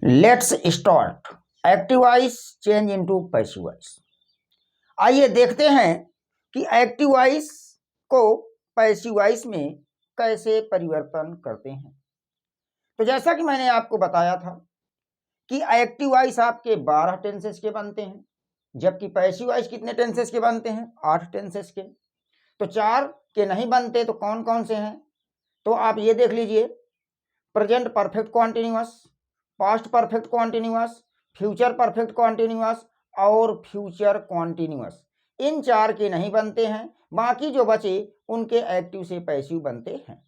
Let's start active voice change into passive voice. आइए देखते हैं कि एक्टिव वॉइस को पैसिव वॉइस में कैसे परिवर्तन करते हैं। तो जैसा कि मैंने आपको बताया था कि एक्टिव वॉइस आपके 12 टेंसेस के बनते हैं, जबकि पैसिव वॉइस कितने टेंसेस के बनते हैं? 8 टेंसेस के। तो 4 के नहीं बनते, तो कौन कौन से हैं? तो आप ये देख लीजिए, present perfect continuous, past perfect continuous, future perfect continuous और फ्यूचर कॉन्टिन्यूअस। इन 4 के नहीं बनते हैं, बाकी जो बचे उनके एक्टिव से पैसिव बनते हैं।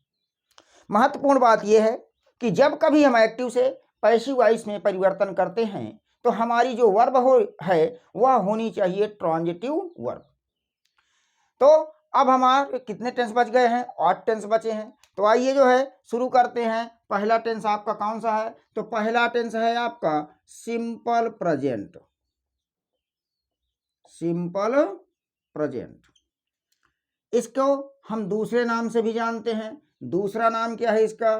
महत्वपूर्ण बात यह है कि जब कभी हम एक्टिव से पैसिव वॉइस में परिवर्तन करते हैं तो हमारी जो वर्ब है वह होनी चाहिए ट्रांजिटिव वर्ब। तो अब हमारे कितने टेंस बच गए हैं? 8 टेंस बचे हैं। तो आइए जो है शुरू करते हैं। पहला टेंस आपका कौन सा है? तो पहला टेंस है आपका सिंपल प्रेजेंट। सिंपल प्रेजेंट, इसको हम दूसरे नाम से भी जानते हैं। दूसरा नाम क्या है इसका?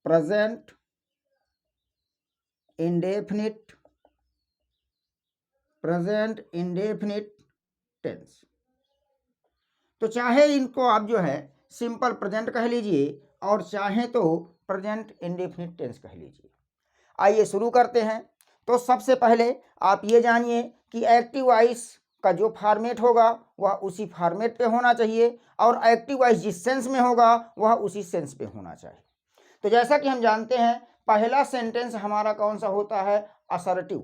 Present indefinite. Present indefinite tense. तो चाहे इनको आप जो है सिंपल प्रेजेंट कह लीजिए और चाहे तो प्रेजेंट इंडेफिनिट टेंस कह लीजिए। आइए शुरू करते हैं। तो सबसे पहले आप ये जानिए कि एक्टिव वॉइस का जो फॉर्मेट होगा वह उसी फॉर्मेट पे होना चाहिए और एक्टिव वॉइस जिस सेंस में होगा वह उसी सेंस पे होना चाहिए। तो जैसा कि हम जानते हैं पहला सेंटेंस हमारा कौन सा होता है? असर्टिव।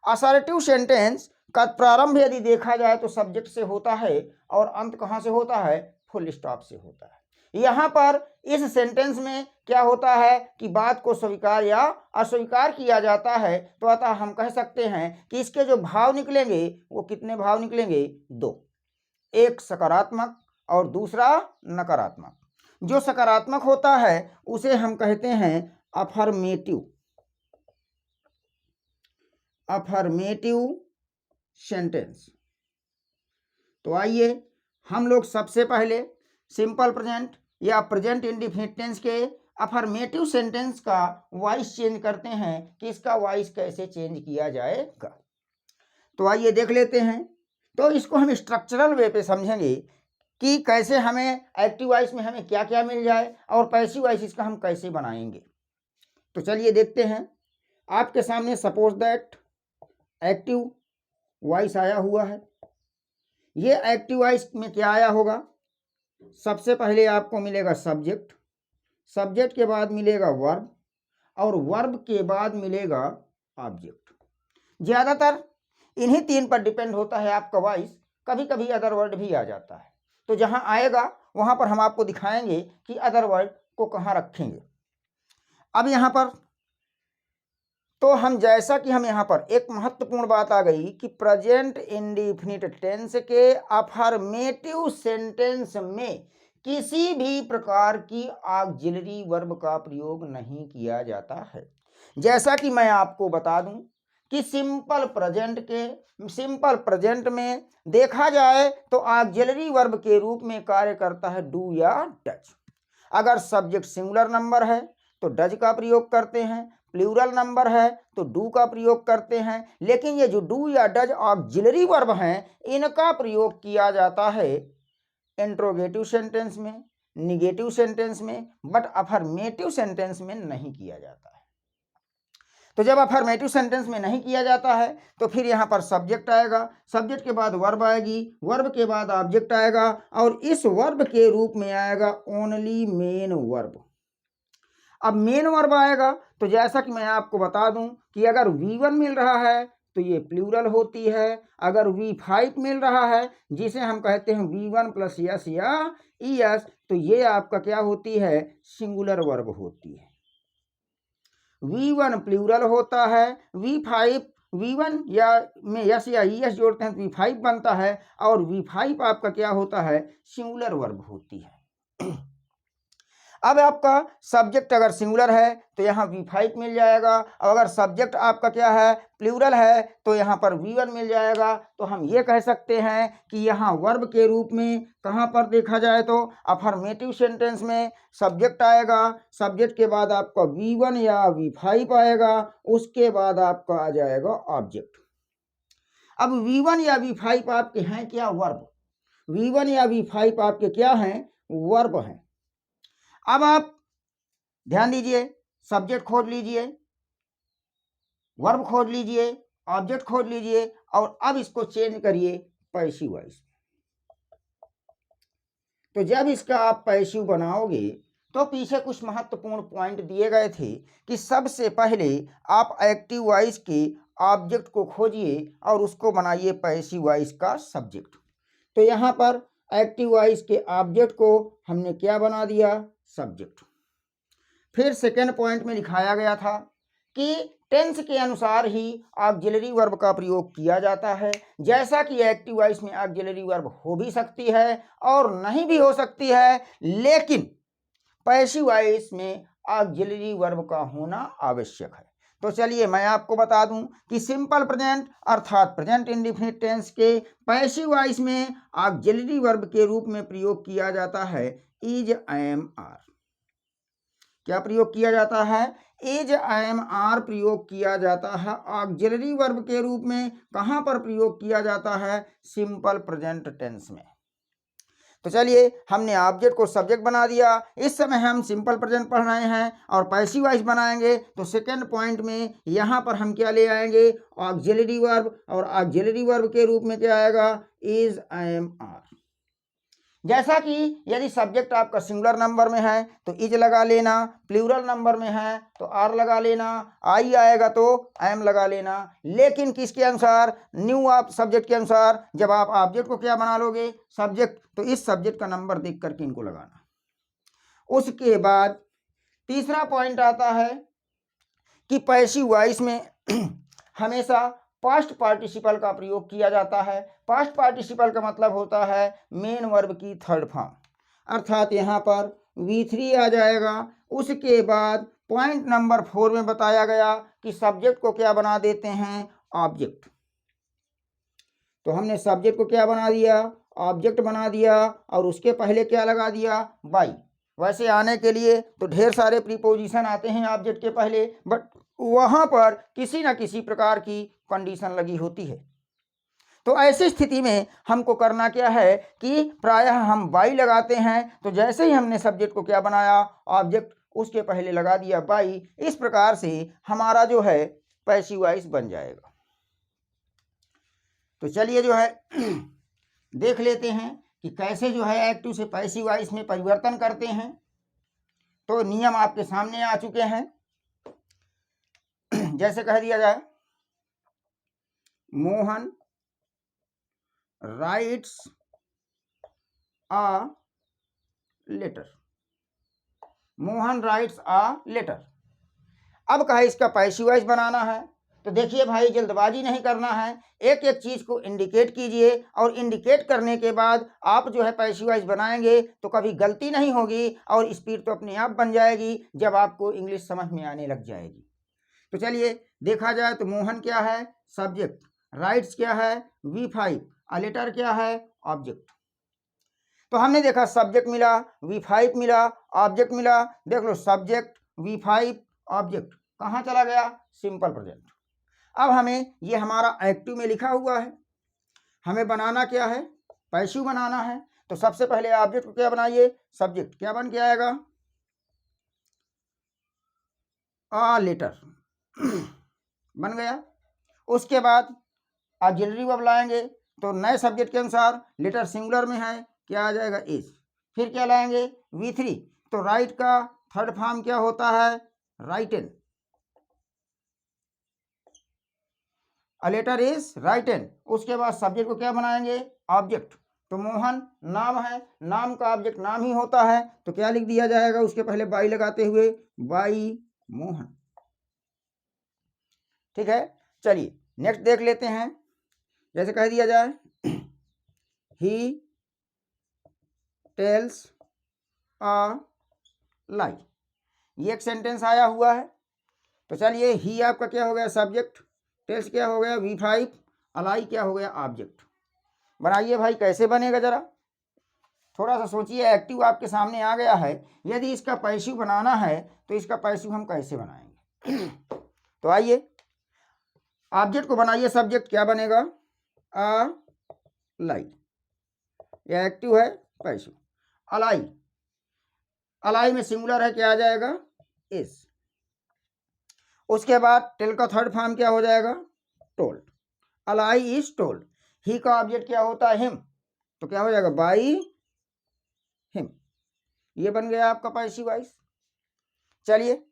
असर्टिव सेंटेंस का प्रारंभ यदि देखा जाए तो सब्जेक्ट से होता है और अंत कहाँ से होता है? फुल स्टॉप से होता है। यहाँ पर इस सेंटेंस में क्या होता है कि बात को स्वीकार या अस्वीकार किया जाता है। तो अतः हम कह सकते हैं कि इसके जो भाव निकलेंगे वो कितने भाव निकलेंगे? 2। एक सकारात्मक और दूसरा नकारात्मक। जो सकारात्मक होता है उसे हम कहते हैं अफर्मेटिव। Affirmative sentence. तो आइए हम लोग सबसे पहले सिंपल प्रेजेंट या प्रेजेंट इंडेफिनिट टेंस के अफर्मेटिव सेंटेंस का वॉइस चेंज करते हैं कि इसका वॉइस कैसे चेंज किया जाएगा। तो आइए देख लेते हैं। तो इसको हम स्ट्रक्चरल वे पे समझेंगे कि कैसे हमें एक्टिव वॉइस में हमें क्या क्या मिल जाए और पैसिव वॉइस इसका हम कैसे बनाएंगे। तो चलिए देखते हैं। आपके सामने सपोज दैट एक्टिव वॉइस आया हुआ है। ये एक्टिव वॉइस में क्या आया होगा? सबसे पहले आपको मिलेगा सब्जेक्ट, सब्जेक्ट के बाद मिलेगा वर्ब और वर्ब के बाद मिलेगा ऑब्जेक्ट। ज़्यादातर इन्हीं 3 पर डिपेंड होता है आपका वॉइस। कभी कभी अदर वर्ड भी आ जाता है, तो जहां आएगा वहां पर हम आपको दिखाएंगे कि अदर वर्ड को कहां रखेंगे। अब यहां पर तो हम जैसा कि हम यहाँ पर एक महत्वपूर्ण बात आ गई कि प्रेजेंट इंडेफिनिट टेंस के अफर्मेटिव सेंटेंस में किसी भी प्रकार की ऑक्सिलरी वर्ब का प्रयोग नहीं किया जाता है। जैसा कि मैं आपको बता दूं कि सिंपल प्रेजेंट में देखा जाए तो ऑक्सिलरी वर्ब के रूप में कार्य करता है डू या डज। अगर सब्जेक्ट सिंगुलर नंबर है तो डज का प्रयोग करते हैं, प्लूरल नंबर है तो डू का प्रयोग करते हैं। लेकिन ये जो डू या डज ऑक्सिलरी वर्ब हैं इनका प्रयोग किया जाता है इंट्रोगेटिव सेंटेंस में, निगेटिव सेंटेंस में, बट अफर्मेटिव सेंटेंस में नहीं किया जाता है। तो जब अफर्मेटिव सेंटेंस में नहीं किया जाता है तो फिर यहाँ पर सब्जेक्ट आएगा, सब्जेक्ट के बाद वर्ब आएगी, वर्ब के बाद ऑब्जेक्ट आएगा और इस वर्ब के रूप में आएगा ओनली मेन वर्ब। अब मेन वर्ब आएगा तो जैसा कि मैं आपको बता दूं कि अगर V1 मिल रहा है तो ये प्लूरल होती है। अगर V5 मिल रहा है जिसे हम कहते हैं V1 प्लस यस या ES तो ये आपका क्या होती है? सिंगुलर वर्ब होती है। V1 प्लूरल होता है, V5 V1 या में यस या ES जोड़ते हैं तो V5 बनता है और V5 आपका क्या होता है? सिंगुलर वर्ब होती है। अब आपका सब्जेक्ट अगर सिंगुलर है तो यहाँ V5 मिल जाएगा, और अगर सब्जेक्ट आपका क्या है, प्लूरल है, तो यहाँ पर V1 मिल जाएगा। तो हम ये कह सकते हैं कि यहाँ वर्ब के रूप में कहाँ पर देखा जाए तो अफर्मेटिव सेंटेंस में सब्जेक्ट आएगा, सब्जेक्ट के बाद आपका V1 या V5 आएगा, उसके बाद आपका आ जाएगा ऑब्जेक्ट। अब V1 या V5 आपके हैं क्या, वर्ब। V1 या V5 आपके क्या हैं, वर्ब हैं। अब आप ध्यान दीजिए, सब्जेक्ट खोज लीजिए, वर्ब खोज लीजिए, ऑब्जेक्ट खोज लीजिए, और अब इसको चेंज करिए पैसिव वॉइस। तो जब इसका आप पैसिव बनाओगे तो पीछे कुछ महत्वपूर्ण पॉइंट दिए गए थे कि सबसे पहले आप एक्टिव वॉइस के ऑब्जेक्ट को खोजिए और उसको बनाइए पैसिव वॉइस का सब्जेक्ट। तो यहाँ पर एक्टिव वॉइस के ऑब्जेक्ट को हमने क्या बना दिया, सब्जेक्ट। फिर सेकेंड पॉइंट में लिखाया गया था कि टेंस के अनुसार ही ऑक्सिलरी वर्ब का प्रयोग किया जाता है, जैसा कि एक्टिव वॉइस में ऑक्सिलरी वर्ब हो भी सकती है और नहीं भी हो सकती है, लेकिन पैसिव वॉइस में ऑक्सिलरी वर्ब का होना आवश्यक है। तो चलिए मैं आपको बता दूं कि सिंपल प्रेजेंट अर्थात प्रेजेंट इंडेफिनिट टेंस के पैसिव वॉइस में ऑक्सिलरी वर्ब के रूप में प्रयोग किया जाता है इज, एम, आर। क्या प्रयोग किया जाता है, इज, एम, आर प्रयोग किया जाता है ऑक्सिलरी वर्ब के रूप में। कहां पर प्रयोग किया जाता है, सिंपल प्रेजेंट टेंस में। तो चलिए हमने ऑब्जेक्ट को सब्जेक्ट बना दिया। इस समय हम सिंपल प्रेजेंट पढ़ रहे हैं और पैसिव वॉइस बनाएंगे। तो सेकेंड पॉइंट में यहाँ पर हम क्या ले आएंगे, ऑक्सिलरी वर्ब, और ऑक्सिलरी वर्ब के रूप में क्या आएगा, इज, एम, आर। जैसा कि यदि सब्जेक्ट आपका सिंगुलर नंबर में है तो इज लगा लेना, प्लूरल नंबर में है तो आर लगा लेना, आई आएगा तो एम लगा लेना। लेकिन किसके अनुसार, न्यू आप सब्जेक्ट के अनुसार। जब आप ऑब्जेक्ट को क्या बना लोगे, सब्जेक्ट, तो इस सब्जेक्ट का नंबर देख करके इनको लगाना। उसके बाद तीसरा पॉइंट आता है कि पैसिव वॉइस में हमेशा पास्ट पार्टिसिपल का प्रयोग किया जाता है। पास्ट पार्टिसिपल का मतलब होता है मेन वर्ब की थर्ड फॉर्म, अर्थात यहाँ पर V3 आ जाएगा। उसके बाद पॉइंट नंबर 4 में बताया गया कि सब्जेक्ट को क्या बना देते हैं, ऑब्जेक्ट। तो हमने सब्जेक्ट को क्या बना दिया, ऑब्जेक्ट बना दिया, और उसके पहले क्या लगा दिया, बाई। वैसे आने के लिए तो ढेर सारे प्रीपोजिशन आते हैं ऑब्जेक्ट के पहले, बट वहाँ पर किसी न किसी प्रकार की कंडीशन लगी होती है। तो ऐसी स्थिति में हमको करना क्या है कि प्रायः हम बाई लगाते हैं। तो जैसे ही हमने सब्जेक्ट को क्या बनाया, ऑब्जेक्ट, उसके पहले लगा दिया बाई। इस प्रकार से हमारा जो है पैसिव वॉइस बन जाएगा। तो चलिए जो है देख लेते हैं कि कैसे जो है एक्टिव से पैसिव वॉइस में परिवर्तन करते हैं। तो नियम आपके सामने आ चुके हैं। जैसे कह दिया जाए, Mohan writes a letter. Mohan writes a letter. अब कहा इसका पैसिव वॉइस बनाना है। तो देखिए भाई, जल्दबाजी नहीं करना है, एक एक चीज को इंडिकेट कीजिए, और इंडिकेट करने के बाद आप जो है पैसिव वॉइस बनाएंगे तो कभी गलती नहीं होगी, और स्पीड तो अपने आप बन जाएगी जब आपको इंग्लिश समझ में आने लग जाएगी। तो चलिए देखा जाए तो मोहन क्या है, सब्जेक्ट, राइट्स क्या है, V5, लेटर क्या है, ऑब्जेक्ट। तो हमने देखा सब्जेक्ट मिला, V5 मिला, ऑब्जेक्ट मिला। देख लो, सब्जेक्ट, V5, ऑब्जेक्ट कहाँ चला गया, सिंपल प्रेजेंट। अब हमें ये हमारा एक्टिव में लिखा हुआ है, हमें बनाना क्या है, पैसिव बनाना है। तो सबसे पहले ऑब्जेक्ट को क्या बनाइए, सब्जेक्ट। क्या बन के आएगा, आ लेटर बन गया। उसके बाद ऑक्सिलरी वर्ब लाएंगे। तो नए सब्जेक्ट के अनुसार लेटर सिंगुलर में है, क्या आ जाएगा, इज। फिर क्या लाएंगे, V3। तो राइट का थर्ड फॉर्म क्या होता है, written. A letter is written. उसके बाद सब्जेक्ट को क्या बनाएंगे, ऑब्जेक्ट। तो मोहन नाम है, नाम का ऑब्जेक्ट नाम ही होता है, तो क्या लिख दिया जाएगा, उसके पहले बाई लगाते हुए, बाई मोहन। ठीक है, चलिए नेक्स्ट देख लेते हैं। जैसे कह दिया जाए, ही टेल्स अ लाई। ये एक सेंटेंस आया हुआ है। तो चलिए ही आपका क्या हो गया सब्जेक्ट, टेल्स क्या हो गया V5, अलाई क्या हो गया ऑब्जेक्ट। बनाइए भाई, कैसे बनेगा जरा थोड़ा सा सोचिए। एक्टिव आपके सामने आ गया है, यदि इसका पैसिव बनाना है तो इसका पैसिव हम कैसे बनाएंगे। तो आइए ऑब्जेक्ट को बनाइए। सब्जेक्ट क्या बनेगा अलाई, यह एक्टिव है पैसिव। अलाई, अलाई में सिंगुलर है, क्या आ जाएगा इज। उसके बाद टेल का थर्ड फॉर्म क्या हो जाएगा टोल्ड। A lie is told. ही का ऑब्जेक्ट क्या होता है हिम, तो क्या हो जाएगा बाई हिम। ये बन गया आपका पैसिव वॉइस। चलिए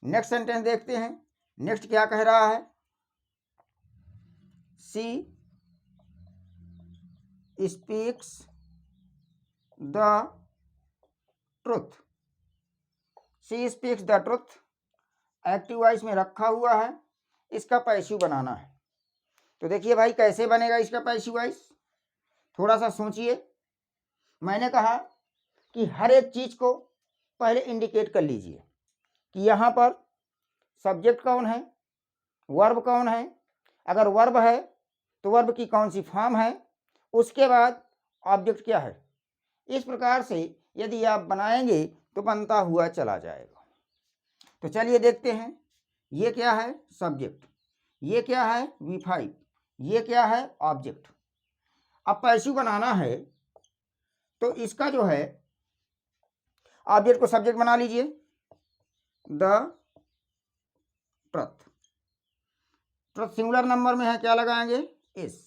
नेक्स्ट सेंटेंस देखते हैं। नेक्स्ट क्या कह रहा है, she speaks the truth. She speaks the truth active voice में रखा हुआ है, इसका पैसिव बनाना है। तो देखिए भाई कैसे बनेगा इसका पैसिव वॉइस, थोड़ा सा सोचिए। मैंने कहा कि हर एक चीज को पहले इंडिकेट कर लीजिए कि यहाँ पर सब्जेक्ट कौन है, वर्ब कौन है, अगर वर्ब है तो वर्ब की कौन सी फॉर्म है, उसके बाद ऑब्जेक्ट क्या है। इस प्रकार से यदि आप बनाएंगे तो बनता हुआ चला जाएगा। तो चलिए देखते हैं, ये क्या है सब्जेक्ट, ये क्या है V5, ये क्या है ऑब्जेक्ट। अब पैसिव बनाना है तो इसका जो है ऑब्जेक्ट को सब्जेक्ट बना लीजिए the truth. Truth singular number में है, क्या लगाएंगे इस।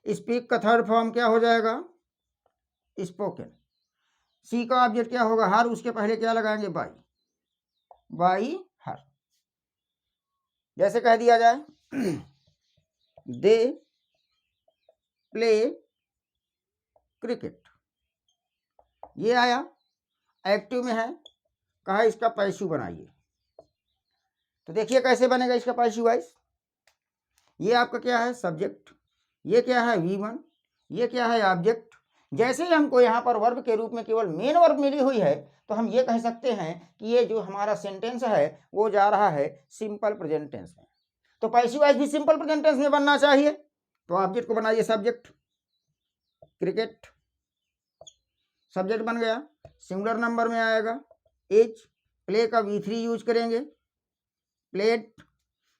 स्पीक का थर्ड फॉर्म क्या हो जाएगा स्पोकन। सी का ऑब्जेक्ट क्या होगा हर, उसके पहले क्या लगाएंगे बाई, बाई हर। जैसे कह दिया जाए दे प्ले क्रिकेट, ये आया एक्टिव में है, कहा इसका पैसिव बनाइए। तो देखिए कैसे बनेगा इसका पैसिव वॉइस। ये आपका क्या है सब्जेक्ट, ये क्या है V1, ये क्या है ऑब्जेक्ट। जैसे ही हमको यहाँ पर वर्ब के रूप में केवल मेन वर्ब मिली हुई है तो हम ये कह सकते हैं कि ये जो हमारा सेंटेंस है वो जा रहा है सिंपल प्रेजेंट टेंस में। तो पैसिव वॉइस भी सिंपल प्रेजेंट टेंस में बनना चाहिए। तो ऑब्जेक्ट को बनाइए सब्जेक्ट क्रिकेट, सब्जेक्ट बन गया, सिंगुलर नंबर में आएगा एज। प्ले का V3 यूज करेंगे, प्लेड।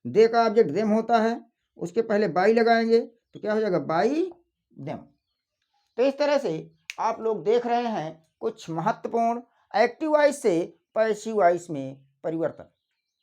दे का ऑब्जेक्ट देम होता है, उसके पहले बाई लगाएंगे तो क्या हो जाएगा बाई देम। तो इस तरह से आप लोग देख रहे हैं कुछ महत्वपूर्ण एक्टिव वॉइस से पैसिव वॉइस में परिवर्तन।